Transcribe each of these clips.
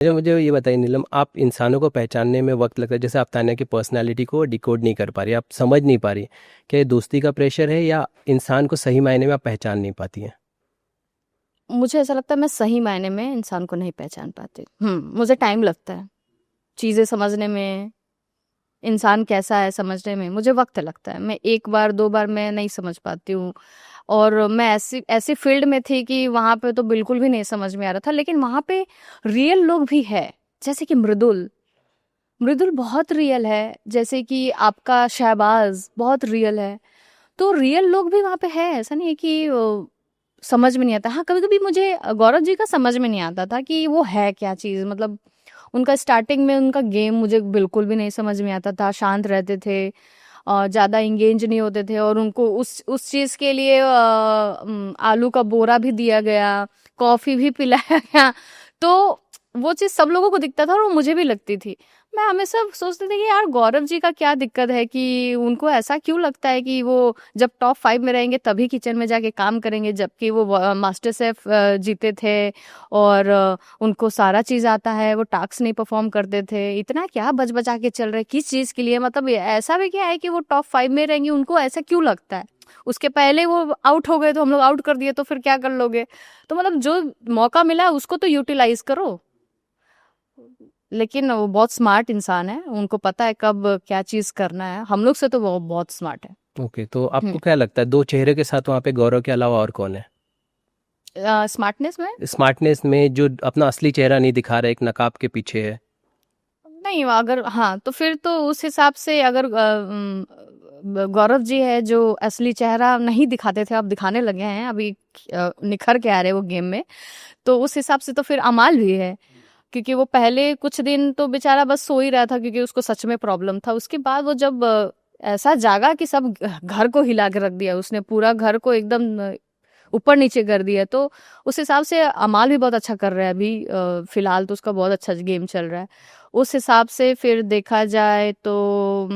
मुझे मुझे ये बताइए नीलम, आप इंसानों को पहचानने में वक्त लगता है, जैसे आप तान्या की पर्सनालिटी को डिकोड नहीं कर पा रही, आप समझ नहीं पा रही, क्या ये दोस्ती का प्रेशर है या इंसान को सही मायने में आप पहचान नहीं पाती हैं? मुझे ऐसा लगता है मैं सही मायने में इंसान को नहीं पहचान पाती। मुझे टाइम लगता है चीज़ें समझने में, इंसान कैसा है समझने में मुझे वक्त लगता है। मैं एक बार दो बार मैं नहीं समझ पाती हूँ। और मैं ऐसी ऐसी फील्ड में थी कि वहाँ पे तो बिल्कुल भी नहीं समझ में आ रहा था, लेकिन वहाँ पे रियल लोग भी है। जैसे कि मृदुल, मृदुल बहुत रियल है। जैसे कि आपका शहबाज बहुत रियल है। तो रियल लोग भी वहाँ पे है, ऐसा नहीं है कि समझ में नहीं आता। हाँ, कभी कभी मुझे गौरव जी का समझ में नहीं आता था कि वो है क्या चीज़। मतलब उनका स्टार्टिंग में उनका गेम मुझे बिल्कुल भी नहीं समझ में आता था। शांत रहते थे और ज़्यादा इंगेज नहीं होते थे, और उनको उस चीज़ के लिए आलू का बोरा भी दिया गया, कॉफ़ी भी पिलाया गया। तो वो चीज़ सब लोगों को दिखता था और वो मुझे भी लगती थी। मैं हमेशा सोचती थी कि यार गौरव जी का क्या दिक्कत है कि उनको ऐसा क्यों लगता है कि वो जब टॉप 5 में रहेंगे तभी किचन में जाके काम करेंगे, जबकि वो मास्टर शेफ जीते थे और उनको सारा चीज़ आता है, वो टास्क नहीं परफॉर्म करते थे। इतना क्या बच-बचा के चल रहे हैं, किस चीज़ के लिए? मतलब ऐसा भी क्या है कि वो टॉप 5 में रहेंगे, उनको ऐसा क्यों लगता है? उसके पहले वो आउट हो गए तो हम लोग आउट कर दिए, तो फिर क्या कर लोगे? तो मतलब जो मौका मिला उसको तो यूटिलाइज़ करो। लेकिन वो बहुत स्मार्ट इंसान है, उनको पता है कब क्या चीज़ करना है। हम लोग से तो वो बहुत स्मार्ट है। ओके, तो हुँ। आपको क्या लगता है, दो चेहरे के साथ वहाँ पे गौरव के अलावा और कौन है? स्मार्टनेस में स्मार्टनेस में जो अपना असली चेहरा नहीं दिखा रहा है, एक नकाब के पीछे है। नहीं, अगर हाँ, तो फिर तो उस हिसाब से अगर गौरव जी है जो असली चेहरा नहीं दिखाते थे, अब दिखाने लगे हैं, अभी निखर के आ रहे हैं वो गेम में, तो उस हिसाब से तो फिर अमाल भी है। क्योंकि वो पहले कुछ दिन तो बेचारा बस सो ही रहा था क्योंकि उसको सच में प्रॉब्लम था। उसके बाद वो जब ऐसा जागा कि सब घर को हिला के रख दिया उसने, पूरा घर को एकदम ऊपर नीचे कर दिया। तो उस हिसाब से अमाल भी बहुत अच्छा कर रहा है अभी। फिलहाल तो उसका बहुत अच्छा गेम चल रहा है। उस हिसाब से फिर देखा जाए तो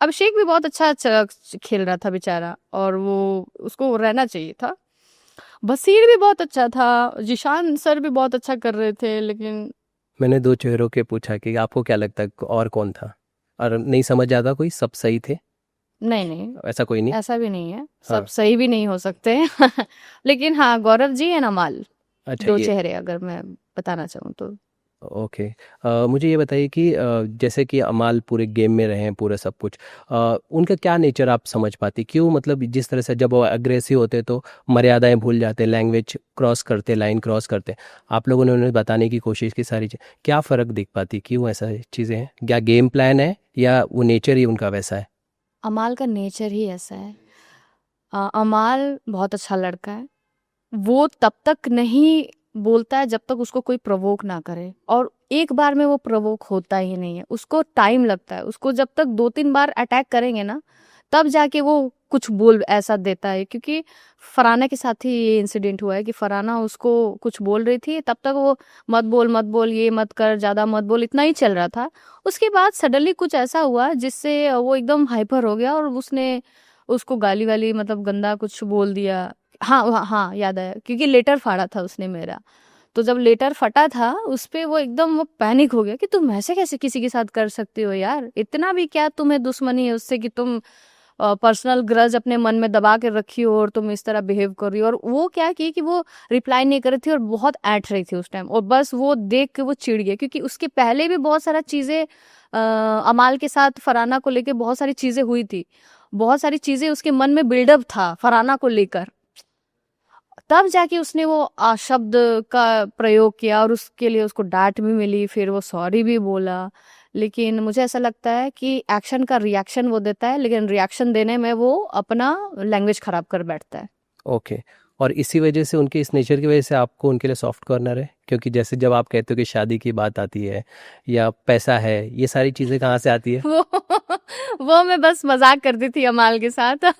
अभिषेक भी बहुत अच्छा खेल रहा था बेचारा, और वो उसको रहना चाहिए था। बसीर भी बहुत अच्छा था, जिशान सर भी बहुत अच्छा कर रहे थे, लेकिन मैंने दो चेहरों के पूछा कि आपको क्या लगता है और कौन था, और नहीं समझ आता कोई, सब सही थे? नहीं नहीं, ऐसा कोई नहीं? ऐसा भी नहीं है, सब हाँ। सही भी नहीं हो सकते। लेकिन हाँ, गौरव जी है ना माल, अच्छा, दो ये चेहरे अगर मैं बताना चाहूँ तो। ओके। मुझे ये बताइए कि जैसे कि अमाल पूरे गेम में रहे हैं, पूरा सब कुछ, उनका क्या नेचर आप समझ पाती, क्यों, मतलब जिस तरह से जब वो अग्रेसिव होते तो मर्यादाएं भूल जाते, लैंग्वेज क्रॉस करते, लाइन क्रॉस करते, आप लोगों ने उन्हें बताने की कोशिश की सारी चीज़, क्या फ़र्क दिख पाती, क्यों ऐसा चीज़ें हैं, क्या गेम प्लान है या वो नेचर ही उनका वैसा है? अमाल का नेचर ही ऐसा है। अमाल बहुत अच्छा लड़का है। वो तब तक नहीं बोलता है जब तक उसको कोई प्रोवोक ना करे, और एक बार में वो प्रोवोक होता ही नहीं है, उसको टाइम लगता है। उसको जब तक 2-3 बार अटैक करेंगे ना, तब जाके वो कुछ बोल ऐसा देता है। क्योंकि फरहाना के साथ ही ये इंसिडेंट हुआ है कि फरहाना उसको कुछ बोल रही थी, तब तक वो मत बोल, ये मत कर, ज़्यादा मत बोल, इतना ही चल रहा था। उसके बाद सडनली कुछ ऐसा हुआ जिससे वो एकदम हाइपर हो गया और उसने उसको गाली-वाली मतलब गंदा कुछ बोल दिया। हाँ, याद आया, क्योंकि लेटर फाड़ा था उसने मेरा। तो जब लेटर फटा था उसपे वो एकदम वो पैनिक हो गया कि तुम ऐसे कैसे किसी के साथ कर सकती हो यार? इतना भी क्या तुम्हें दुश्मनी है उससे कि तुम पर्सनल ग्रज अपने मन में दबा के रखी हो और तुम इस तरह बिहेव कर रही हो। और वो क्या की कि वो रिप्लाई नहीं कर रही थी और बहुत ऐंठ रही थी उस टाइम, और बस वो देख के वो चिढ़ गया, क्योंकि उसके पहले भी बहुत सारा चीज़ें अमाल के साथ फरहाना को लेके बहुत सारी चीज़ें हुई थी। बहुत सारी चीज़ें उसके मन में बिल्डअप था फरहाना को लेकर। तब जाके उसने वो शब्द का प्रयोग किया और उसके लिए उसको डाँट भी मिली, फिर वो सॉरी भी बोला। लेकिन मुझे ऐसा लगता है कि एक्शन का रिएक्शन वो देता है, लेकिन रिएक्शन देने में वो अपना लैंग्वेज खराब कर बैठता है। ओके। और इसी वजह से, उनके इस नेचर की वजह से आपको उनके लिए सॉफ्ट कॉर्नर है, क्योंकि जैसे जब आप कहते हो कि शादी की बात आती है या पैसा है, ये सारी चीज़ें कहाँ से आती है? वो वो मैं बस मज़ाक करती थी अमाल के साथ।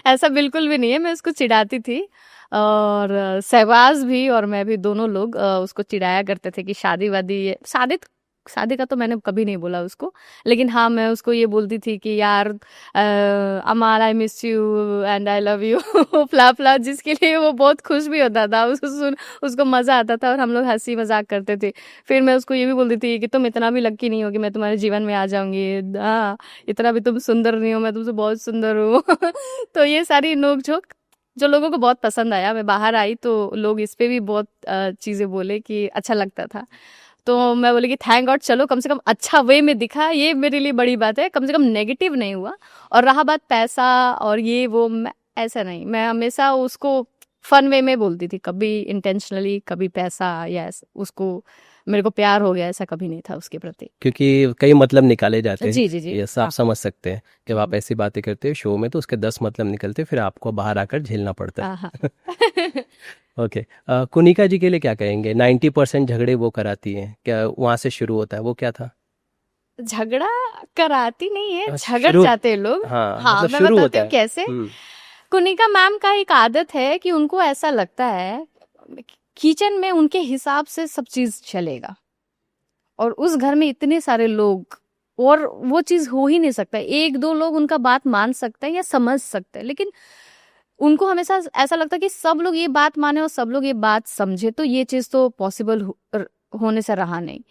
ऐसा बिल्कुल भी नहीं है, मैं उसको चिढ़ाती थी। और शहबाज़ भी और मैं भी दोनों लोग उसको चिढ़ाया करते थे कि शादी-वादी, शादी शादी का तो मैंने कभी नहीं बोला उसको, लेकिन हाँ मैं उसको ये बोलती थी कि यार Amaal I miss you and I love you फ्ला फ्ला, जिसके लिए वो बहुत खुश भी होता था, उसको सुन उसको मज़ा आता था और हम लोग हंसी मजाक करते थे। फिर मैं उसको ये भी बोलती थी कि तुम इतना भी लकी नहीं हो कि मैं तुम्हारे जीवन में आ जाऊंगी, हाँ इतना भी तुम सुंदर नहीं हो, मैं तुमसे बहुत सुंदर हूँ तो ये सारी नोक झोंक जो लोगों को बहुत पसंद आया। मैं बाहर आई तो लोग इस पे भी बहुत चीज़ें बोले कि अच्छा लगता था। तो मैं बोली कि थैंक गॉड, चलो कम से कम अच्छा वे में दिखा, ये मेरे लिए बड़ी बात है, कम से कम नेगेटिव नहीं हुआ। और रहा बात पैसा और ये वो, मैं ऐसा नहीं, मैं हमेशा उसको फन वे में बोलती थी, कभी इंटेंशनली, कभी पैसा या उसको मेरे को प्यार हो गया ऐसा कभी नहीं था उसके प्रति। क्योंकि कई मतलब निकाले जाते हैं, जी जी जी ये सब आप हाँ। समझ सकते हैं। जब आप ऐसी बातें करते हो शो में तो उसके 10 मतलब निकलते हैं, फिर आपको बाहर आकर झेलना पड़ता हाँ हाँ है ओके, कुनिका जी के लिए क्या कहेंगे? 90% झगड़े वो कराती हैं, क्या वहाँ से शुरू होता है, वो क्या था? झगड़ा कराती नहीं है, झगड़ शुरू, जाते हैं लोग। हाँ हाँ मतलब मैं शुरू बताती होता हूँ है। कैसे। कुनिका मैम का एक आदत है कि उनको ऐसा लगता है किचन में उनके हिसाब से सब चीज चलेगा, और उस घर में इतने सारे लोग, और वो चीज हो ही नहीं सकता। एक दो लोग उनका बात मान सकते हैं या समझ सकते हैं, लेकिन उनको हमेशा ऐसा लगता है कि सब लोग ये बात माने और सब लोग ये बात समझे, तो ये चीज तो पॉसिबल होने से रहा नहीं।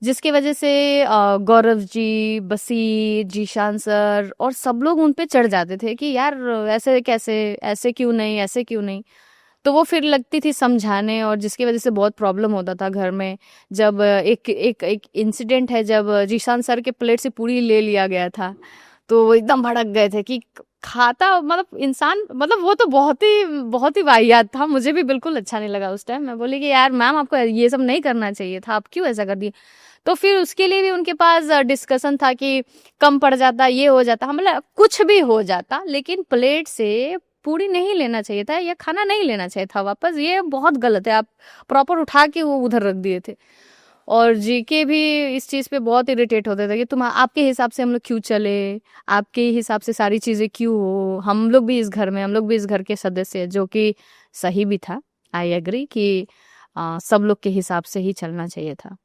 जिसकी वजह से गौरव जी, बसीर, जीशान सर और सब लोग उन पे चढ़ जाते थे कि यार ऐसे कैसे, ऐसे क्यों नहीं, ऐसे क्यों नहीं। तो वो फिर लगती थी समझाने, और जिसकी वजह से बहुत प्रॉब्लम होता था घर में। जब एक एक एक इंसिडेंट है, जब जीशान सर के प्लेट से पूरी ले लिया गया था, तो वो एकदम भड़क गए थे कि खाता मतलब इंसान, मतलब वो तो बहुत ही वाहियात था। मुझे भी बिल्कुल अच्छा नहीं लगा उस टाइम। मैं बोली कि यार मैम आपको ये सब नहीं करना चाहिए था, आप क्यों ऐसा कर दिए। तो फिर उसके लिए भी उनके पास डिस्कशन था कि कम पड़ जाता, ये हो जाता, हम मतलब कुछ भी हो जाता, लेकिन प्लेट से पूरी नहीं लेना चाहिए था या खाना नहीं लेना चाहिए था वापस, ये बहुत गलत है। आप प्रॉपर उठा के वो उधर रख दिए थे। और जीके भी इस चीज पे बहुत इरिटेट होते थे कि तुम आपके हिसाब से हम लोग क्यों चले, आपके हिसाब से सारी चीजें क्यों हो, हम लोग भी इस घर में, हम लोग भी इस घर के सदस्य हैं, जो कि सही भी था। आई एग्री कि सब लोग के हिसाब से ही चलना चाहिए था।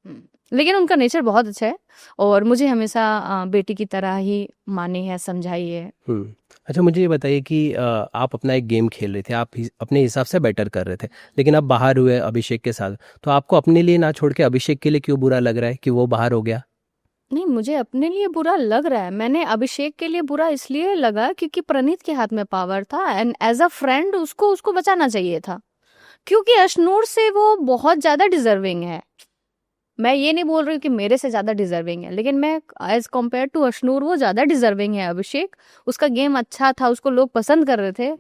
लेकिन उनका नेचर बहुत अच्छा है और मुझे हमेशा बेटी की तरह ही मानी है, समझाई है। हम्म। अच्छा मुझे ये बताइए कि आप अपना एक गेम खेल रहे थे, आप अपने हिसाब से बेटर कर रहे थे, लेकिन अब बाहर हुए अभिषेक के साथ, तो आपको अपने लिए ना छोड़ के अभिषेक के लिए क्यों बुरा लग रहा है कि वो बाहर हो गया? नहीं, मुझे अपने लिए बुरा लग रहा है। मैंने अभिषेक के लिए बुरा इसलिए लगा क्योंकि प्रणीत के हाथ में पावर था, एंड एज अ फ्रेंड उसको उसको बचाना चाहिए था, क्योंकि अशनूर से वो बहुत ज्यादा डिजर्विंग है। मैं ये नहीं बोल रही हूँ कि मेरे से ज्यादा डिजर्विंग है, लेकिन मैं एज कम्पेयर टू अशनूर वो ज्यादा डिजर्विंग है। अभिषेक, उसका गेम अच्छा था, उसको लोग पसंद कर रहे थे,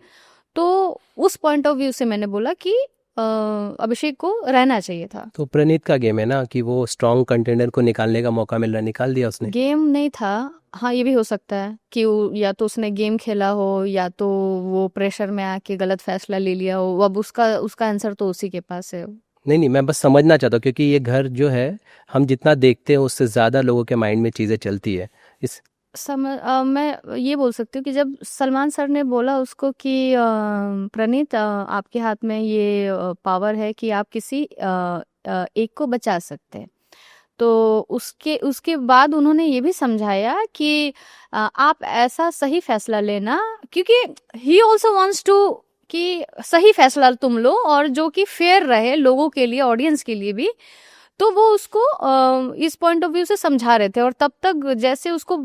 तो उस पॉइंट ऑफ व्यू से मैंने बोला कि अभिषेक को रहना चाहिए था। तो प्रणीत का गेम है ना कि वो स्ट्रॉन्ग कंटेंडर को निकालने का मौका मिल रहा, निकाल दिया उसने। गेम नहीं था। हाँ ये भी हो सकता है कि या तो उसने गेम खेला हो, या तो वो प्रेशर में आके गलत फैसला ले लिया हो। अब उसका उसका आंसर तो उसी के पास है। नहीं नहीं, मैं बस समझना चाहता हूँ क्योंकि ये घर जो है, हम जितना देखते हैं उससे ज़्यादा लोगों के माइंड में चीज़ें चलती है इस। मैं ये बोल सकती हूँ कि जब सलमान सर ने बोला उसको कि प्रणीत आपके हाथ में ये पावर है कि आप किसी एक को बचा सकते हैं, तो उसके उसके बाद उन्होंने ये भी समझाया कि आप ऐसा सही फैसला लेना, क्योंकि ही ऑल्सो वांट्स टू कि सही फैसला तुम लो और जो कि फेयर रहे लोगों के लिए, ऑडियंस के लिए भी। तो वो उसको इस पॉइंट ऑफ व्यू से समझा रहे थे, और तब तक जैसे उसको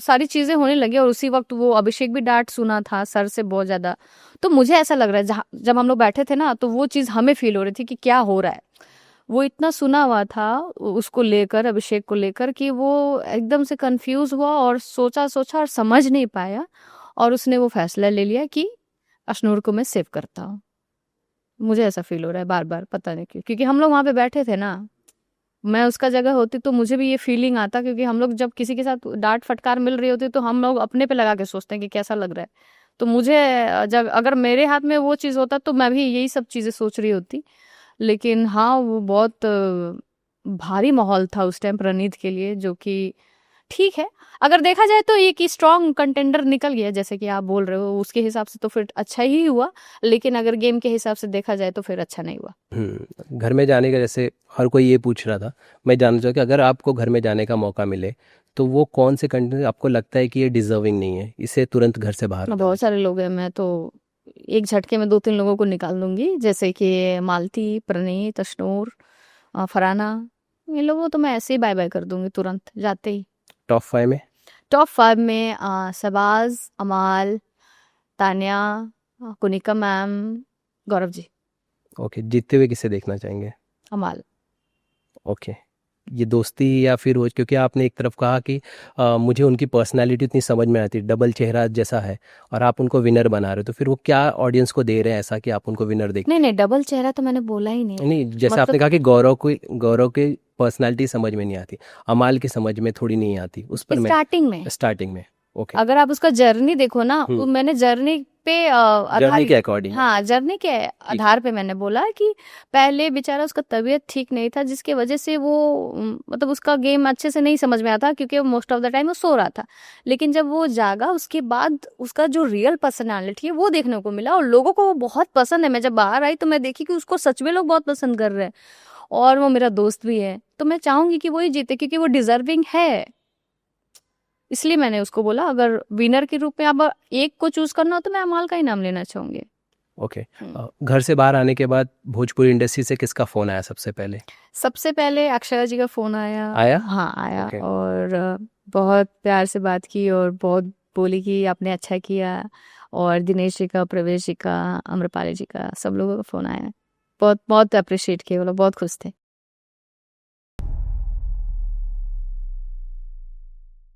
सारी चीजें होने लगी, और उसी वक्त वो अभिषेक भी डांट सुना था सर से बहुत ज्यादा। तो मुझे ऐसा लग रहा है जब हम लोग बैठे थे ना, तो वो चीज हमें फील हो रही थी कि क्या हो रहा है। वो इतना सुना हुआ था उसको लेकर, अभिषेक को लेकर, कि वो एकदम से कंफ्यूज हुआ और सोचा सोचा और समझ नहीं पाया, और उसने वो फैसला ले लिया कि अशनूर को मैं सेव करता हूँ। मुझे ऐसा फील हो रहा है बार बार, पता नहीं क्यों, क्योंकि हम लोग वहां पे बैठे थे ना। मैं उसका जगह होती तो मुझे भी ये फीलिंग आता, क्योंकि हम लोग जब किसी के साथ डांट फटकार मिल रही होती तो हम लोग अपने पे लगा के सोचते हैं कि कैसा लग रहा है। तो मुझे जब अगर मेरे हाथ में वो चीज़ होता तो मैं भी यही सब चीज़ें सोच रही होती। लेकिन हाँ वो बहुत भारी माहौल था उस टाइम प्रणीत के लिए, जो कि ठीक है, अगर देखा जाए तो एक स्ट्रॉन्ग कंटेंडर निकल गया, जैसे कि आप बोल रहे हो, उसके हिसाब से तो फिर अच्छा ही हुआ, लेकिन अगर गेम के हिसाब से देखा जाए तो फिर अच्छा नहीं हुआ। घर में जाने का, जैसे हर कोई ये पूछ रहा था, मैं जानना चाहूँ कि अगर आपको घर में जाने का मौका मिले तो वो कौन से कंटेंट आपको लगता है कि ये डिजर्विंग नहीं है, इसे तुरंत घर से बाहर हटाना बहुत सारे लोग हैं, मैं तो एक झटके में 2-3 लोगों को निकाल दूंगी, जैसे कि मालती, प्रणीत, अशनूर, फराना, इन लोगों को तो मैं ऐसे ही बाय बाय कर दूंगी तुरंत जाते ही। टॉप 5 में? टॉप 5 में शबाज, अमाल, तान्या, कुनिका मैम, गौरव जी। ओके, जीतते हुए किसे देखना चाहेंगे? अमाल। ओके, ये दोस्ती या फिर वो, क्योंकि आपने एक तरफ कहा कि मुझे उनकी पर्सनालिटी उतनी समझ में आती, डबल चेहरा जैसा है, और आप उनको विनर बना रहे हो, तो फिर वो क्या ऑडियंस को दे रहे हैं ऐसा कि आप उनको विनर देख? नहीं नहीं, डबल चेहरा तो मैंने बोला ही नहीं। नहीं, जैसे आपने मतलब कहा कि गौरव की पर्सनालिटी समझ में नहीं आती, अमाल की समझ में थोड़ी नहीं आती, उस पर मैं स्टार्टिंग में। ओके। अगर आप उसका जर्नी देखो ना, तो मैंने जर्नी पे जर्नी के अकॉर्डिंग। हाँ, जर्नी के आधार पे मैंने बोला कि पहले बेचारा उसका तबीयत ठीक नहीं था, जिसकी वजह से वो मतलब उसका गेम अच्छे से नहीं समझ में आता, क्योंकि मोस्ट ऑफ द टाइम वो सो रहा था। लेकिन जब वो जागा, उसके बाद उसका जो रियल पर्सनालिटी है वो देखने को मिला, और लोगों को वो बहुत पसंद है। मैं जब बाहर आई तो मैं देखी कि उसको सच में लोग बहुत पसंद कर रहे हैं, और वो मेरा दोस्त भी है, तो मैं चाहूंगी कि वो ही जीते, क्योंकि वो डिजर्विंग है। इसलिए मैंने उसको बोला, अगर विनर के रूप में अब एक को चूज करना हो तो मैं अमाल का ही नाम लेना चाहूंगी। ओके। घर से बाहर आने के बाद भोजपुरी इंडस्ट्री से किसका फ़ोन आया सबसे पहले? सबसे पहले अक्षरा जी का फोन आया। आया? हाँ, आया। ओके। और बहुत प्यार से बात की, और बहुत बोली कि आपने अच्छा किया। और दिनेश जी का, प्रवेश जी का, अम्रपाली जी का, सब लोगों का फोन आया। बहुत बहुत अप्रिशिएट किया, वो लोग बहुत खुश थे।